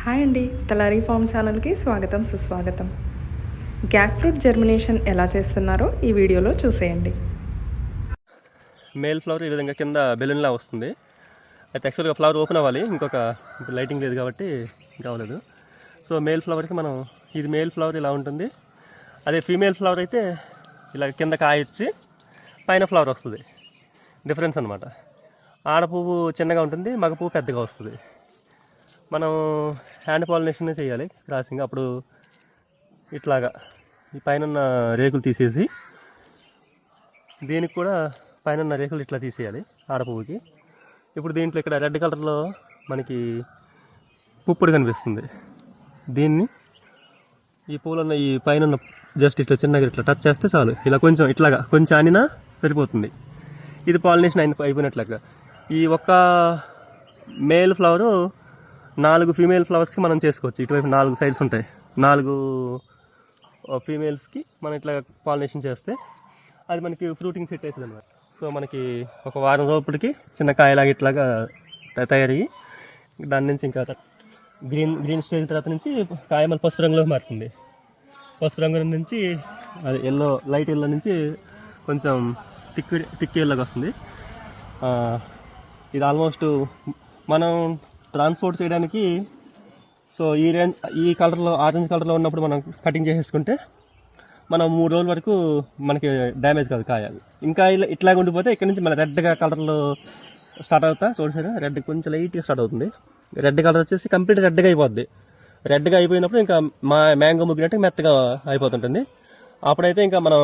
Hi అండి, Talari form ఛానల్కి స్వాగతం సుస్వాగతం. గ్యాక్ ఫ్రూట్ జర్మినేషన్ ఎలా చేస్తున్నారో ఈ వీడియోలో చూసేయండి. మేల్ ఫ్లవర్ ఈ విధంగా కింద బెలూన్లా వస్తుంది. అయితే యాక్చువల్గా ఫ్లవర్ ఓపెన్ అవ్వాలి, ఇప్పుడు లైటింగ్ లేదు కాబట్టి కావలేదు. సో మేల్ ఫ్లవర్కి మనం ఇది మేల్ ఫ్లవర్ ఇలా ఉంటుంది. అదే ఫీమేల్ ఫ్లవర్ అయితే ఇలా కింద కాయ వచ్చి పైన ఫ్లవర్ వస్తుంది. డిఫరెన్స్ అనమాట. ఆడ పువ్వు చిన్నగా ఉంటుంది, మగ పువ్వు పెద్దగా వస్తుంది. మనం హ్యాండ్ పాలినేషన్ చేయాలి క్రాసింగ్. అప్పుడు ఇట్లాగా ఈ పైన రేకులు తీసేసి దీనికి కూడా పైన రేకులు ఇట్లా తీసేయాలి ఆడపువ్వుకి. ఇప్పుడు దీంట్లో ఇక్కడ రెడ్ కలర్లో మనకి పుప్పుడు కనిపిస్తుంది. దీన్ని ఈ పూలున్న ఈ పైన జస్ట్ ఇట్లా చిన్నగా ఇట్లా టచ్ చేస్తే చాలు. ఇలా కొంచెం ఆనినా సరిపోతుంది. ఇది పాలినేషన్ అయిపోయినట్లుగా. ఈ ఒక్క మేల్ ఫ్లవరు 4 ఫీమేల్ ఫ్లవర్స్కి మనం చేసుకోవచ్చు. ఇటువైపు 4 సైడ్స్ ఉంటాయి. 4 ఫీమేల్స్కి మనం ఇట్లా పాలినేషన్ చేస్తే అది మనకి ఫ్రూటింగ్ సెట్ అవుతుంది అనమాట. సో మనకి ఒక వారం రోజులకి చిన్న కాయలాగా ఇట్లాగా తయారయ్యి దాని నుంచి ఇంకా గ్రీన్ స్టేజ్ తర్వాత నుంచి కాయ మన పసుపు రంగులో మారుతుంది. పసుపు రంగు నుంచి అది లైట్ ఎల్లో నుంచి కొంచెం టిక్ ఎల్లోకి వస్తుంది. ఇది ఆల్మోస్ట్ మనం ట్రాన్స్పోర్ట్ చేయడానికి సో ఈ కలర్లో ఆరెంజ్ కలర్లో ఉన్నప్పుడు మనం కటింగ్ చేసేసుకుంటే మనం 3 రోజుల వరకు మనకి డ్యామేజ్ కాదు కాయ. ఇంకా ఇట్లాగ ఉండిపోతే ఇక్కడ నుంచి మళ్ళీ రెడ్గా కలర్లో స్టార్ట్ అవుతా చూడండి. రెడ్ కొంచెం లైట్గా స్టార్ట్ అవుతుంది. రెడ్ కలర్ వచ్చేసి కంప్లీట్ రెడ్గా అయిపోద్ది. రెడ్గా అయిపోయినప్పుడు ఇంకా మ్యాంగో ముగ్గినట్టు మెత్తగా అయిపోతుంటుంది. అప్పుడైతే ఇంకా మనం